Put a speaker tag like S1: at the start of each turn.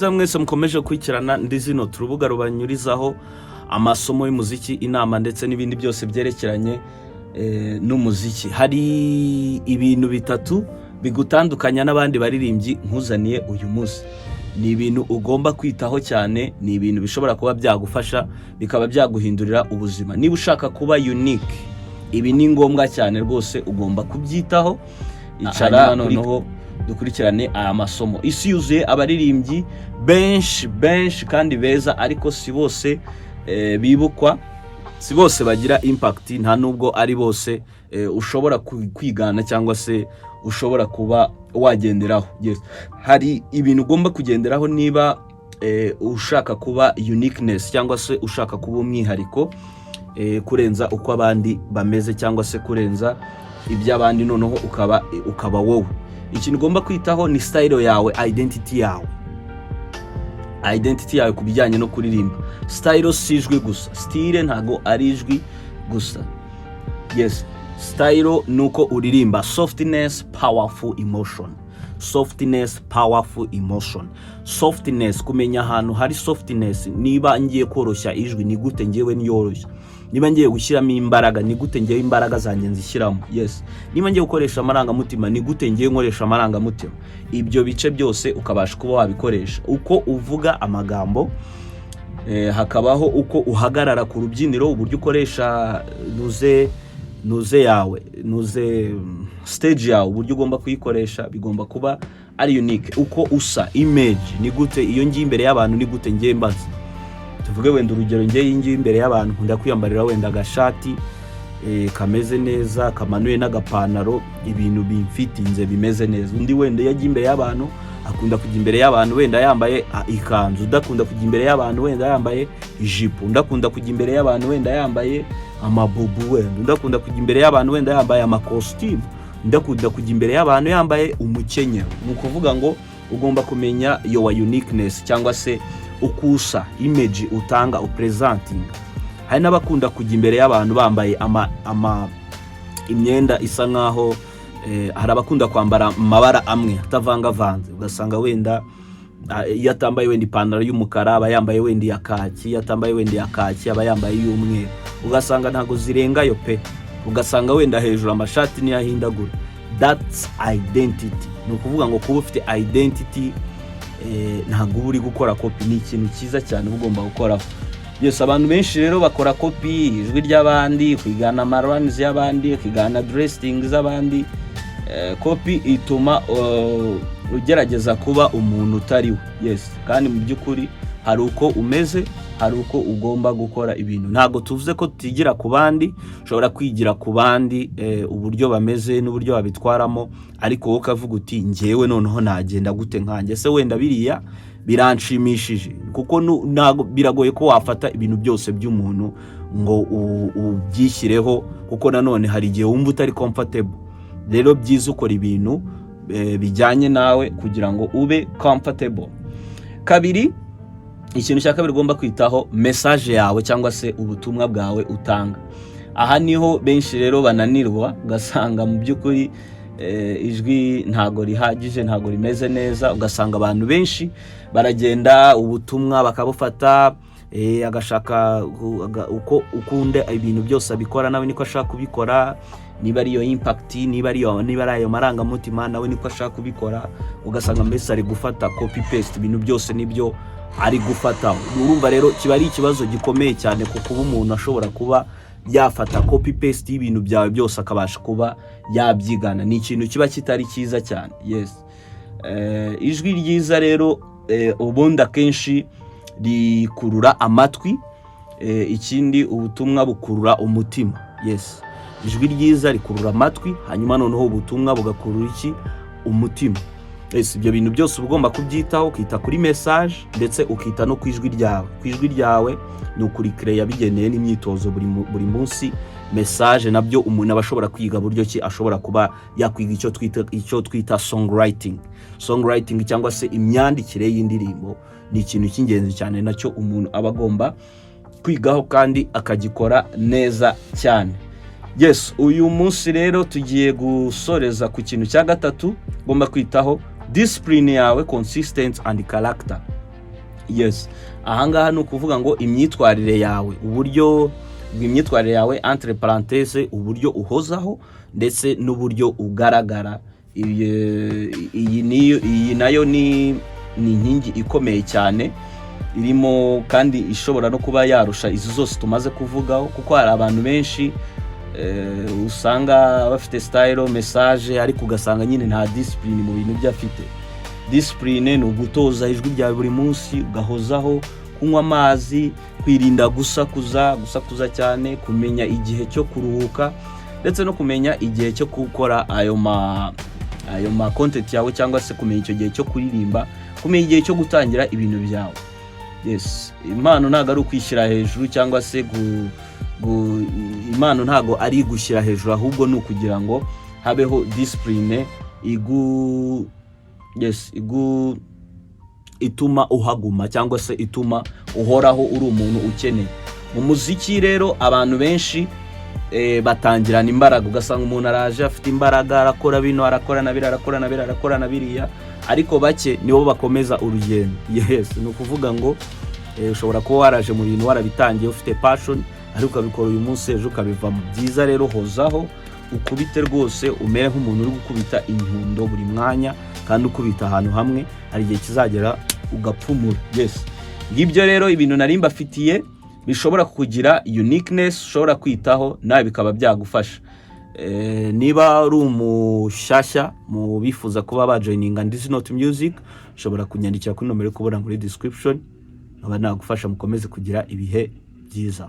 S1: Mwese mukomeje kwikirana ndi zino turubuga rubanyurizaho amasomo y'umuziki, inama ndetse n'ibindi byose byerekeranye n'umuziki. Hari ibintu bitatu bigutandukanya n'abandi baririmbyi nkuzaniye uyu munsi. Ni ibintu ugomba kwitaho cyane, ni ibintu bishobora kuba byagufasha bikaba byaguhindurira ubuzima. Niba ushaka kuba unique, ibi ni ngombwa cyane rwose, ugomba kubyitaho. Icara noneho dukurikirane aya masomo. Isi yuzuye abaririmbyi benshi kandi beza, ariko si bose bibukwa, si bose bagira impact, nta nubwo ari bose ushobora kwigana cyangwa se ushobora kuba wagenderaho. Yes. Hari ibintu ugomba kugenderaho niba ushaka kuba uniqueness cyangwa se ushaka kuba umwihariko kurenza uko abandi bameze cyangwa se kurenza iby'abandi, noneho ukaba wowe. Ikintu ugomba kwitaho ni style yawe, identity yawe kubijyanye no kuririmba. Style si ijwi gusa, style ntago ari ijwi gusa. Yes, style nuko uririmba. Softness, powerful emotion. Softness, kumenya ahantu hari softness. Niba ngiye koroshya ijwi, ni gute ngewe niyoroshya. Niba ngiye gushyiramo imbaraga, ni gute ngewe imbaraga zanjye nzishyiramo. Yes. Niba ngiye gukoresha amarangamutima, ni gute ngewe nkoresha amarangamutima. Ibyo bice byose ukabasha kuba wabikoresha. Uko uvuga amagambo, hakabaho uko uhagarara ku rubyiniro, uburyo ukoresha stage yawe, uburyo ugomba kuyikoresha bigomba kuba ari unique. Uko usa, image, ni gute iyo ngiye imbere y'abantu, ni gute ngiye mbaza. Tuvuge wenda urugero, ngiye imbere y'abantu nkunda kwiyambarira wenda agashati kameze neza, kamanuye n'agapantaro, ibintu bimfitinze bimeze neza. Undi wenda yagiye imbere y'abantu akunda kujya imbere y'abantu wenda yambaye ikanzu, udakunda kujya imbere y'abantu wenda yambaye ijipo, ndakunda kujya imbere y'abantu wenda yambaye amabubu, wenda ndakunda kujya imbere y'abantu wenda yambaye amakositimu, ndakunda kujya imbere y'abantu yambaye umukenyero. Ni ukuvuga ngo ugomba kumenya your uniqueness cyangwa se ukusa, image utanga, upresenting. Hari n'abakunda kujya imbere y'abantu bambaye imyenda isa nkaho hari abakunda kwambara amabara amwe atavangavanze, ugasanga wenda yatambaye wenda ipantaro y'umukara aba yambaye wenda ya kaki, yatambaye wenda ya kaki aba yambaye y'umweru, ugasanga ntago zirengayo pe, ugasanga wenda hejuru amashati ni yahindagura. That's identity. Ni ukuvuga ngo kuba ufite identity, ntago uri gukora copy. Ni ikintu cyiza cyane ugomba gukoraho. Yes, abantu benshi rero bakora copy, ijwi ry'abandi, kwigana amaruns y'abandi, kwigana dressing z'abandi. Copy ituma ugerageza kuba umuntu utari we. Yes, kandi mu by'ukuri hari uko umeze, hari uko ugomba gukora ibintu. Ntago tuvuze ko tutigira ku bandi, ushobora kwigira ku bandi uburyo bameze n'uburyo babitwaramo, ariko wowe ukavuga uti ngewe noneho nagenda gute nkanjye se, wenda biriya biranshimishije. Kuko ntago biragoye ko wafata ibintu byose by'umuntu ngo ubyishyireho, kuko nanone hari igihe wumva utari comfortable. Rero byiza ukora ibintu bijyanye nawe kugira ngo ube comfortable. Kabiri, ikintu cya kabiri ugomba kwitaho, message yawe cyangwa se ubutumwa bwawe utanga. Aha niho benshi rero bananirwa, ugasanga mu by'ukuri ijwi ntago rihagije, ntago rimeze neza. Ugasanga abantu benshi baragenda ubutumwa bakabufata, agashaka uko ukunda ibintu byose abikora nawe niko ashaka kubikora. Niba ari yo impact, niba ari ayo marangamutima, nawe niko ashaka kubikora. Ugasanga mbese ari gufata copy paste, ibintu byose nibyo ari gufata. Urumva rero kiba ari ikibazo gikomeye cyane, kuko umuntu ashobora kuba yafata copy paste y'ibintu byawe byose akabasha kuba yabyigana. Ni ikintu kiba kitari cyiza cyane. Yes. Ijwi ryiza rero ubundi akenshi rikurura amatwi, ikindi ubutumwa bukurura umutima. Yes. Ijwi ryiza rikurura amatwi, hanyuma noneho ubutumwa bugakurura umutima. Yes, ibyo bintu byose ugomba kubyitaho, ukita kuri message ndetse ukita no kwijwi ryawe. Kwijwi ryawe ni ukuri create bigeneye n'imyitozo buri munsi. Message nabyo umuntu abashobora kwiga buryo ki ashobora kuba yakwiga icyo twita songwriting cyangwa se imyandikire y'indirimbo. Ni ikintu cy'ingenzi cyane nacyo umuntu aba agomba kwigaho kandi akagikora neza cyane. Yes, uyu munsi rero tugiye gusoreza ku kintu cya gatatu ugomba kwitaho, discipline yawe, consistency and character. yes, ahangaha ni ukuvuga ngo imyitwarire yawe, uburyo bw'imyitwarire yawe entre parenthèse, uburyo uhozaho ndetse n'uburyo ugaragara. Iyi nayo ni inkingi ikomeye cyane irimo kandi ishobora no kuba yarusha izi zose tumaze kuvugaho, kuko hari abantu benshi usanga bafite style message ariko ugasanga nyine nta discipline mu bintu byafite. Discipline ni ugutoza ijwi rya buri munsi, ugahozaho, kunywa amazi, kwirinda gusakuza cyane, kumenya igihe cyo kuruhuka ndetse no kumenya igihe cyo gukora ayo ma content yawe, cyangwa se kumenya icyo gihe cyo kuririmba, kumenya igihe cyo gutangira ibintu byawe. Yes, impano ntago ari ukwishyira hejuru, cyangwa se impano ntago ari gushyira hejuru, ahubwo ni ukugira ngo habeho discipline ituma uhaguma, cyangwa se ituma uhoraho uri umuntu ukeneye. Mu muziki rero abantu benshi batangirana imbaraga, ugasanga umuntu araje afite imbaraga, arakora bino, arakora na biriya, ariko bake nibo bakomeza urugendo. Yes, ni ukuvuga ngo ushobora kuba waraje mu bintu warabitangiye ufite passion, ariko ukabikora uyu munsi, ejo ukabivamo. Byiza rero hozaho, ukubite rwose, umere nk'umuntu uri gukubita inyundo buri mwanya, kandi ukubita ahantu hamwe, hari igihe kizagera ugapfumura. Yes, ngibyo rero ibintu nari mbafitiye bishobora kukugira uniqueness, ushobora kwitaho nawe bikaba byagufasha. Niba ari umushyashya mu bifuza kuba bajoininga This Not Music, ushobora kunyandikira kuri nomero kubona muri description, aba nagufasha mukomeze kugira ibihe byiza.